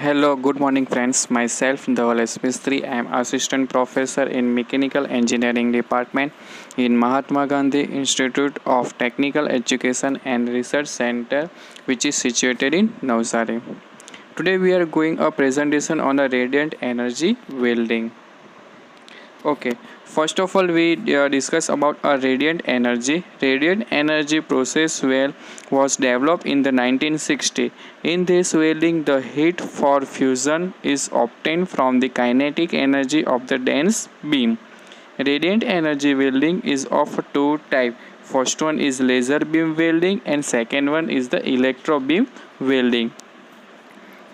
Hello, good morning friends. Myself, Dhawal Mistri. I am Assistant Professor in Mechanical Engineering Department in Mahatma Gandhi Institute of Technical Education and Research Center, which is situated in Navsari. Today we are going a presentation on a radiant energy welding. Okay, first of all, we discuss about a radiant energy. Radiant energy process well was developed in the 1960s. In this welding, the heat for fusion is obtained from the kinetic energy of the dense beam. Radiant energy welding is of two types. First one is laser beam welding, and second one is the electro beam welding.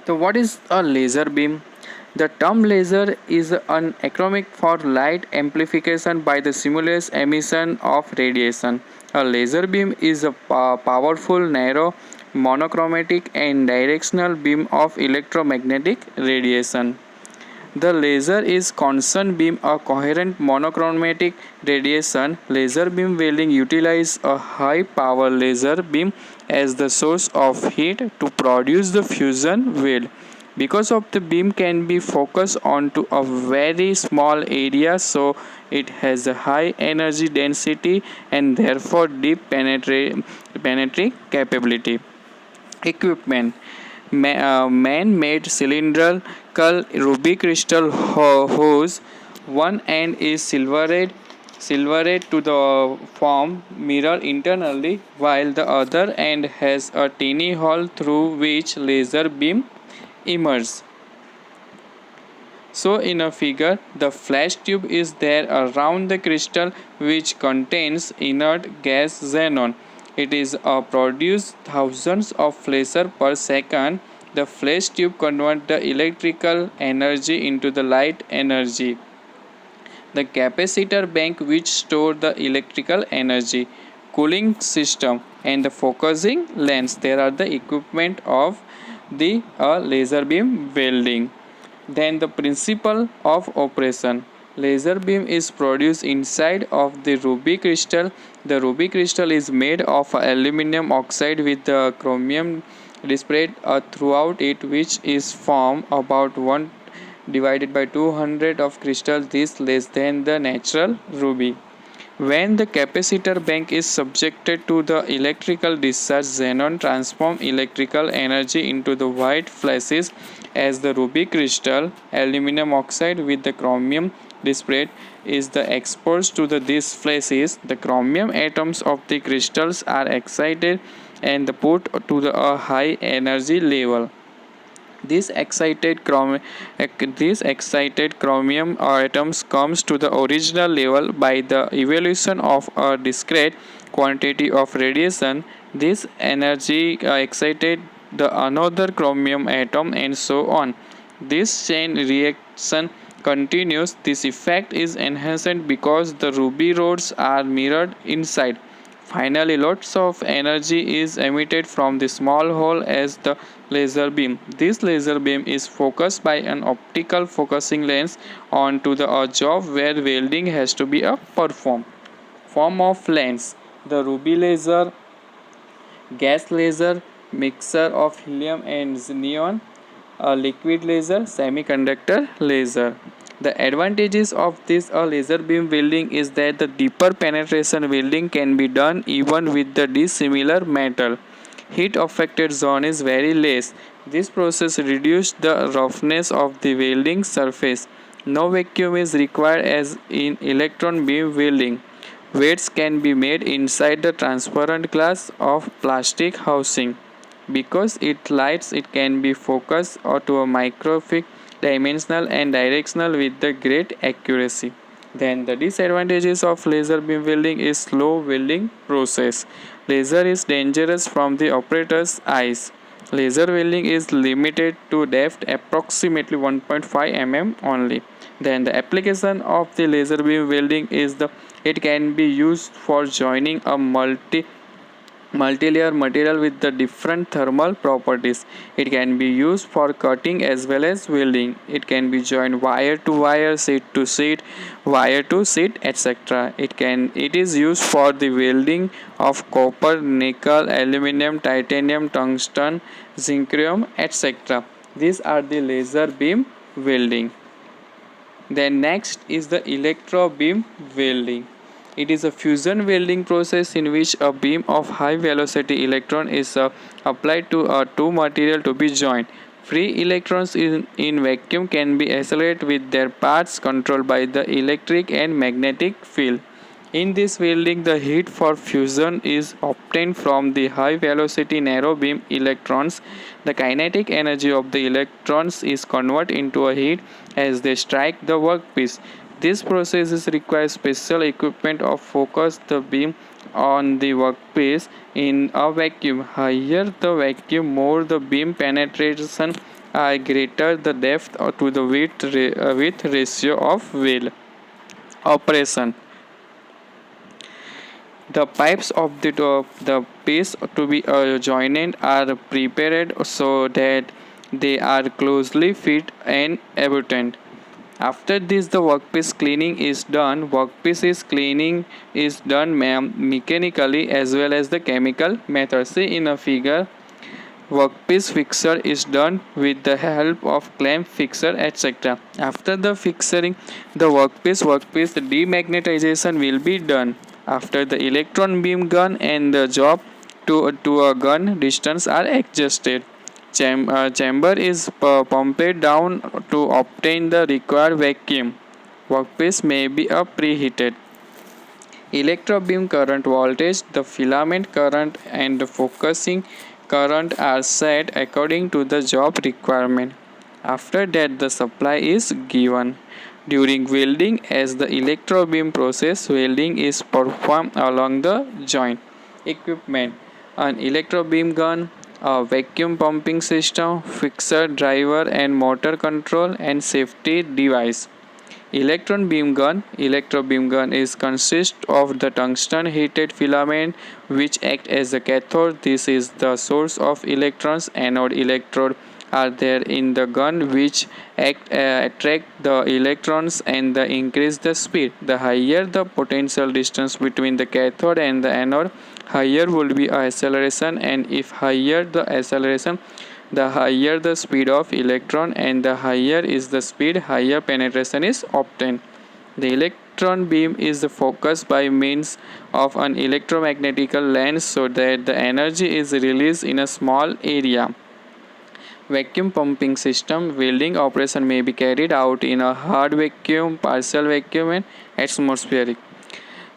So, what is a laser beam? The term laser is an acronym for light amplification by the simultaneous emission of radiation. A laser beam is a powerful, narrow, monochromatic, and directional beam of electromagnetic radiation. The laser is constant beam, a coherent monochromatic radiation. Laser beam welding utilizes a high power laser beam as the source of heat to produce the fusion weld. Because of the beam can be focused onto a very small area, so it has a high energy density and therefore deep penetrating capability. Equipment: man-made cylindrical ruby crystal hose. One end is silverate to the form mirror internally, while the other end has a tiny hole through which laser beam emerges. So in a figure, the flash tube is there around the crystal which contains inert gas xenon. It is produced thousands of flashes per second. The flash tube converts the electrical energy into the light energy. The capacitor bank which store the electrical energy, cooling system, and the focusing lens. There are the equipment of the laser beam welding. Then the principle of operation. Laser beam is produced inside of the ruby crystal. The ruby crystal is made of aluminum oxide with the chromium disparate throughout it, which is formed about 1 divided by 200 of crystals, this less than the natural ruby. When the capacitor bank is subjected to the electrical discharge, xenon transforms electrical energy into the white flashes as the ruby crystal. Aluminum oxide with the chromium disparate is the exposed to these flashes. The chromium atoms of the crystals are excited and put to a high energy level. This excited chromium atoms comes to the original level by the evolution of a discrete quantity of radiation. This energy excited the another chromium atom and so on. This chain reaction continues. This effect is enhanced because the ruby rods are mirrored inside. Finally, lots of energy is emitted from the small hole as the laser beam. This laser beam is focused by an optical focusing lens onto the job where welding has to be performed. Form of lens: the ruby laser, gas laser, mixture of helium and neon, a liquid laser, semiconductor laser. The advantages of this laser beam welding is that the deeper penetration welding can be done even with the dissimilar metal. Heat affected zone is very less. This process reduces the roughness of the welding surface. No vacuum is required as in electron beam welding. Weights can be made inside the transparent glass of plastic housing. Because it lights, it can be focused to a microscopic, dimensional and directional with the great accuracy. Then the disadvantages of laser beam welding is slow welding process. Laser is dangerous from the operator's eyes. Laser welding is limited to depth approximately 1.5 mm only. Then the application of the laser beam welding is it can be used for joining a multi-layer material with the different thermal properties. It can be used for cutting as well as welding. It can be joined wire to wire, sheet to sheet, wire to sheet, etc. It is used for the welding of copper, nickel, aluminum, titanium, tungsten, zinc, etc. These are the laser beam welding. Then next is the electro beam welding. It is a fusion welding process in which a beam of high velocity electron is applied to two material to be joined. Free electrons in vacuum can be accelerated with their paths controlled by the electric and magnetic field. In this welding, the heat for fusion is obtained from the high velocity narrow beam electrons. The kinetic energy of the electrons is converted into a heat as they strike the workpiece. This process requires special equipment of focus the beam on the workpiece in a vacuum. Higher the vacuum, more the beam penetration, greater the depth to the width ratio of weld operation. The pipes of the piece to be joined are prepared so that they are closely fit and abundant. After this, the workpiece cleaning is done. Cleaning is done mechanically as well as the chemical method. See in a figure, workpiece fixture is done with the help of clamp fixer, etc. After the fixing the workpiece demagnetization will be done. After the electron beam gun and the job to a gun distance are adjusted. Chamber is pumped down to obtain the required vacuum. Workpiece may be preheated. Electrobeam current voltage, the filament current and the focusing current are set according to the job requirement. After that, the supply is given. During welding, as the electrobeam process, welding is performed along the joint. Equipment: an electrobeam gun, a vacuum pumping system, fixer, driver and motor control, and safety device. Electro beam gun is consist of the tungsten heated filament which act as a cathode. This is the source of electrons. Anode electrode are there in the gun which attract the electrons and increase the speed. The higher the potential distance between the cathode and the anode, higher will be acceleration, and if higher the acceleration, the higher the speed of electron, and the higher is the speed, higher penetration is obtained. The electron beam is focused by means of an electromagnetic lens so that the energy is released in a small area. Vacuum pumping system welding operation may be carried out in a hard vacuum, partial vacuum, and atmospheric.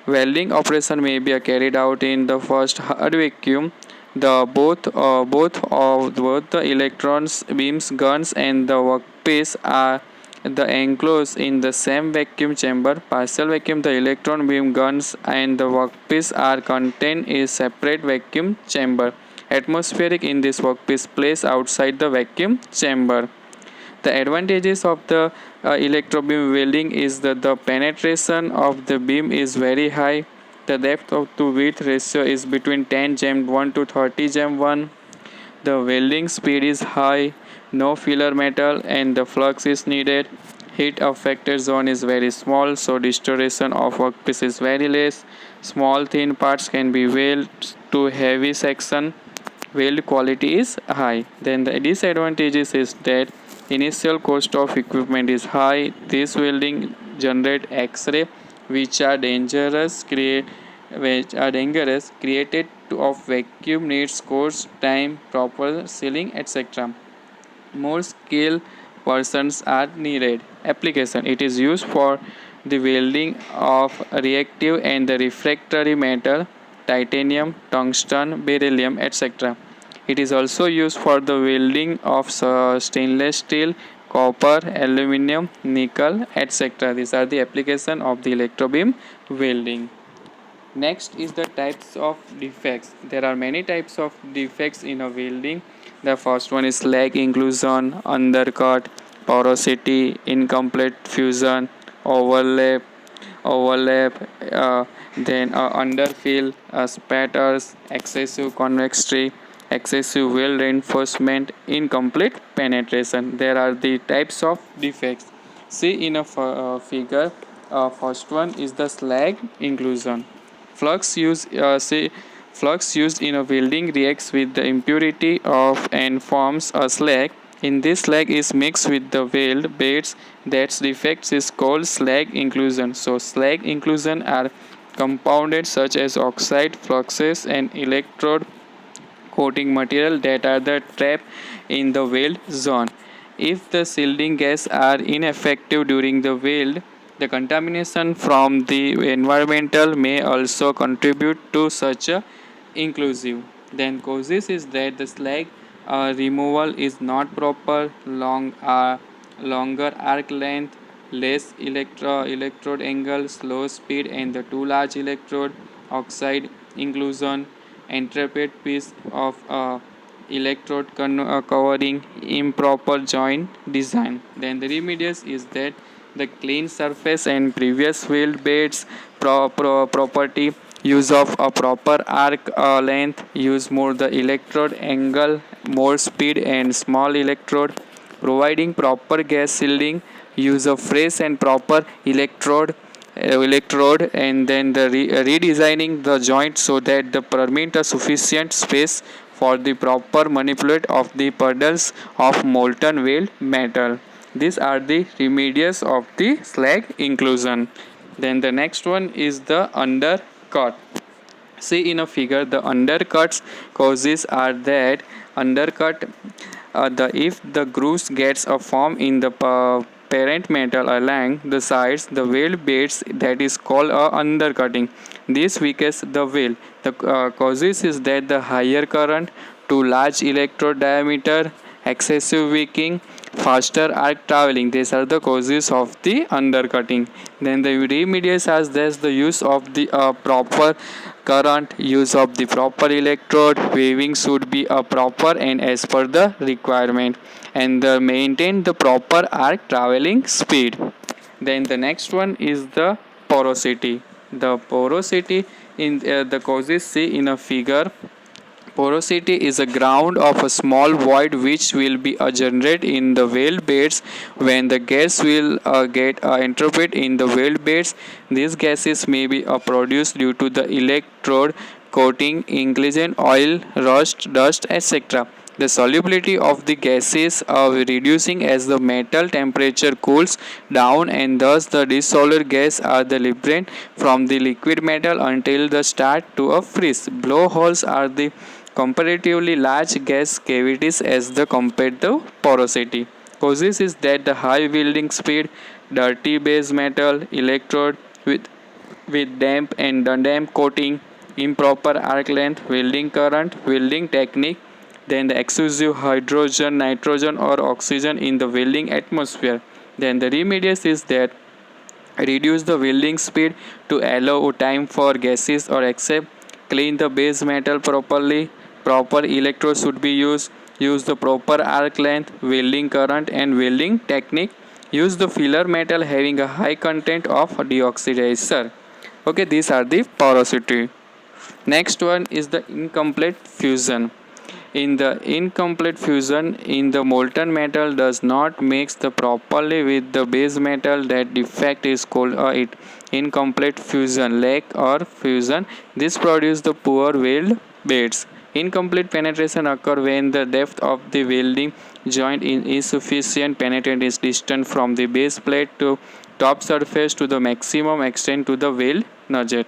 Welding operation may be carried out in the first hard vacuum. The both the electrons beams guns and the workpiece are the enclosed in the same vacuum chamber. Partial vacuum, the electron beam guns and the workpiece are contained in separate vacuum chamber. Atmospheric, in this workpiece placed outside the vacuum chamber. The advantages of the electrobeam welding is that the penetration of the beam is very high. The depth to width ratio is between 10 gem 1 to 30 gem 1. The welding speed is high, no filler metal, and the flux is needed. Heat affected zone is very small, so distortion of workpiece is very less. Small thin parts can be welded to heavy section. Weld quality is high. Then the disadvantages is that initial cost of equipment is high. This welding generate X-ray which are dangerous. Created of vacuum needs course, time, proper sealing, etc. More skilled persons are needed. Application: it is used for the welding of reactive and the refractory metal, titanium, tungsten, beryllium, etc. It is also used for the welding of stainless steel, copper, aluminum, nickel, etc. These are the application of the electrobeam welding. Next is the types of defects. There are many types of defects in a welding. The first one is slag inclusion, undercut, porosity, incomplete fusion, overlap, then underfill, spatters, excessive convexity, excessive weld reinforcement, incomplete penetration. There are the types of defects. See in a figure. First one is the slag inclusion. Flux used in a welding reacts with the impurity of and forms a slag. In this slag is mixed with the weld beds. That defects is called slag inclusion. So slag inclusion are compounded such as oxide, fluxes and electrode coating material that are the trap in the weld zone. If the shielding gas are ineffective during the weld, the contamination from the environmental may also contribute to such a inclusive. Then causes is that the slag removal is not proper, longer arc length, less electrode angle, slow speed, and the too large electrode oxide inclusion, intricate piece of electrode covering, improper joint design. Then the remedies is that the clean surface and previous weld beds property, use of a proper arc length, use more the electrode angle, more speed and small electrode, providing proper gas shielding, use of fresh and proper electrode, and then the redesigning the joint so that the permit a sufficient space for the proper manipulate of the puddles of molten weld metal. These are the remedies of the slag inclusion. Then the next one is the undercut. See in a figure, the undercuts causes are that undercut the if the grooves gets a form in the parent metal along the sides, the weld beds, that is called a undercutting. This weakens the weld. The causes is that the higher current, too large electrode diameter, excessive weakening, faster arc traveling. These are the causes of the undercutting. Then the remedies as there's the use of the proper current, use of the proper electrode, weaving should be a proper and as per the requirement, and maintain the proper arc traveling speed. Then the next one is the porosity. The porosity in the causes see in a figure. Porosity is a ground of a small void which will be generated in the weld beds when the gas will get entered in the weld beds. These gases may be produced due to the electrode coating, inclusion, oil, rust, dust, etc. The solubility of the gases are reducing as the metal temperature cools down, and thus the dissolved gas are the liberated from the liquid metal until the start to a freeze. Blowholes are the comparatively large gas cavities as the compared to porosity. Causes is that the high welding speed, dirty base metal, electrode with damp and damp coating, improper arc length, welding current, welding technique, then the excessive hydrogen, nitrogen or oxygen in the welding atmosphere. Then the remedies is that reduce the welding speed to allow time for gases or except, clean the base metal properly, proper electrodes should be used, use the proper arc length, welding current and welding technique, use the filler metal having a high content of deoxidizer. Okay, these are the porosity. Next one is the incomplete fusion. In the incomplete fusion, in the molten metal does not mix the properly with the base metal. That defect is called it incomplete fusion, lack or fusion. This produces the poor weld beds. Incomplete penetration occur when the depth of the welding joint is insufficient. Penetrant is distant from the base plate to top surface to the maximum extent to the weld nugget.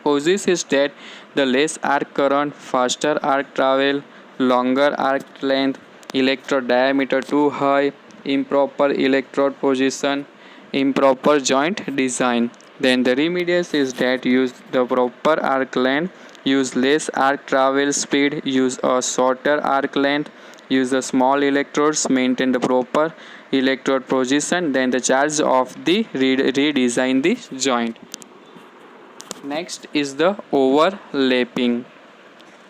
Causes is that the less arc current, faster arc travel, longer arc length, electrode diameter too high, improper electrode position, improper joint design. Then the remedies is that use the proper arc length, use less arc travel speed, use a shorter arc length, use the small electrodes, maintain the proper electrode position, then the charge of the redesign the joint. Next is the overlapping.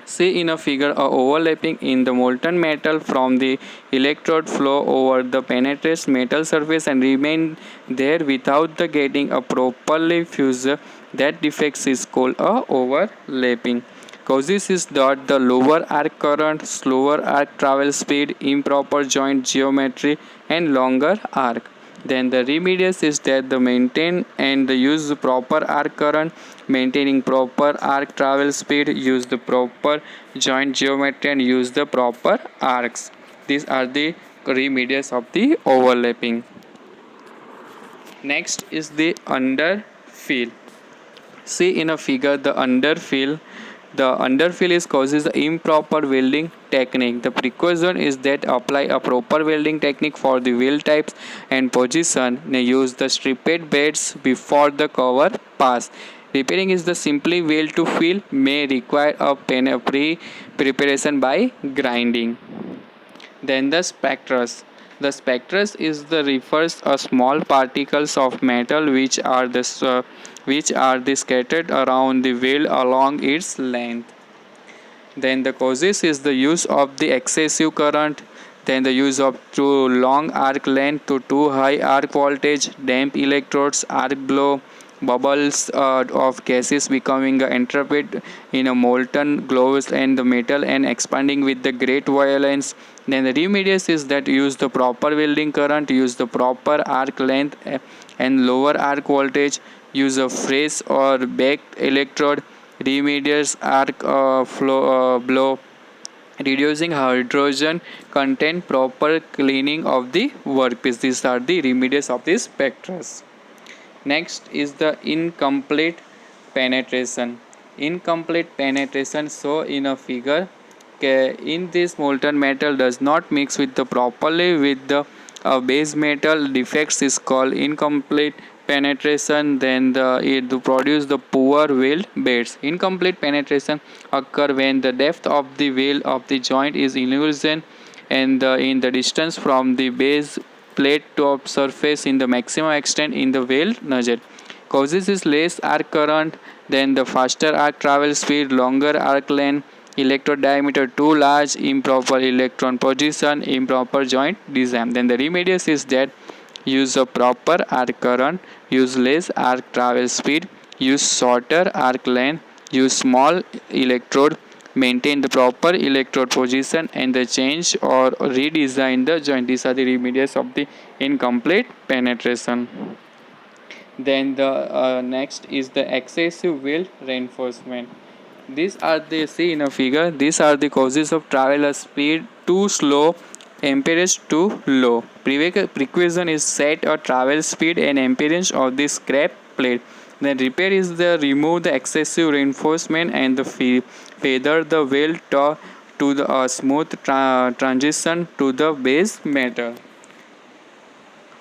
See in a figure a overlapping in the molten metal from the electrode flow over the penetrates metal surface and remain there without the getting a properly fused. That defect is called a overlapping. Causes is that the lower arc current, slower arc travel speed, improper joint geometry and longer arc. Then the remedies is that the maintain and the use the proper arc current, maintaining proper arc travel speed, use the proper joint geometry and use the proper arcs. These are the remedies of the overlapping. Next is the underfill. See in a figure the underfill. The underfill is causes the improper welding technique. The precaution is that apply a proper welding technique for the weld types and position. Use the stripped beds before the cover pass. Repairing is the simply weld to fill may require a preparation by grinding. Then the spectrus. The spectrus is the refers a small particles of metal which are the scattered around the wheel along its length. Then the causes is the use of the excessive current, then the use of too long arc length to too high arc voltage, damp electrodes, arc blow, bubbles of gases becoming entrapped in a molten glows and the metal and expanding with the great violence. Then the remedies is that use the proper welding current, use the proper arc length and lower arc voltage, use a fresh or baked electrode, remedies arc blow, reducing hydrogen content, proper cleaning of the workpiece. These are the remedies of the spectrus. Next is the incomplete penetration. Incomplete penetration shown in a figure. In this molten metal does not mix with the properly with the base metal. Defects is called incomplete penetration. Then it to produce the poor weld beds. Incomplete penetration occur when the depth of the weld of the joint is illusion and in the distance from the base plate top surface in the maximum extent in the weld nozzle. Causes is less arc current, then the faster arc travel speed, longer arc length, electrode diameter too large, improper electron position, improper joint design. Then the remedies is that use a proper arc current, use less arc travel speed, use shorter arc length, use small electrode, maintain the proper electrode position and the change or redesign the joint. These are the remedies of the incomplete penetration. Then the next is the excessive weld reinforcement. These are the see in a figure. These are the causes of travel speed too slow, impedance too low. Precaution is set a travel speed and impedance of the scrap plate. Then repair is the remove the excessive reinforcement and the feather the weld to the smooth transition to the base metal.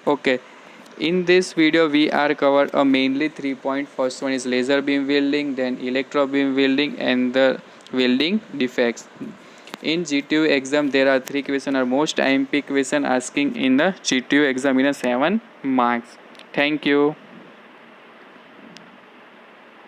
Okay. In this video, we are covered mainly 3 points. First one is laser beam welding, then electro beam welding, and the welding defects. In GTU exam, there are 3 questions are most IMP question asking in the GTU exam in a 7 marks. Thank you.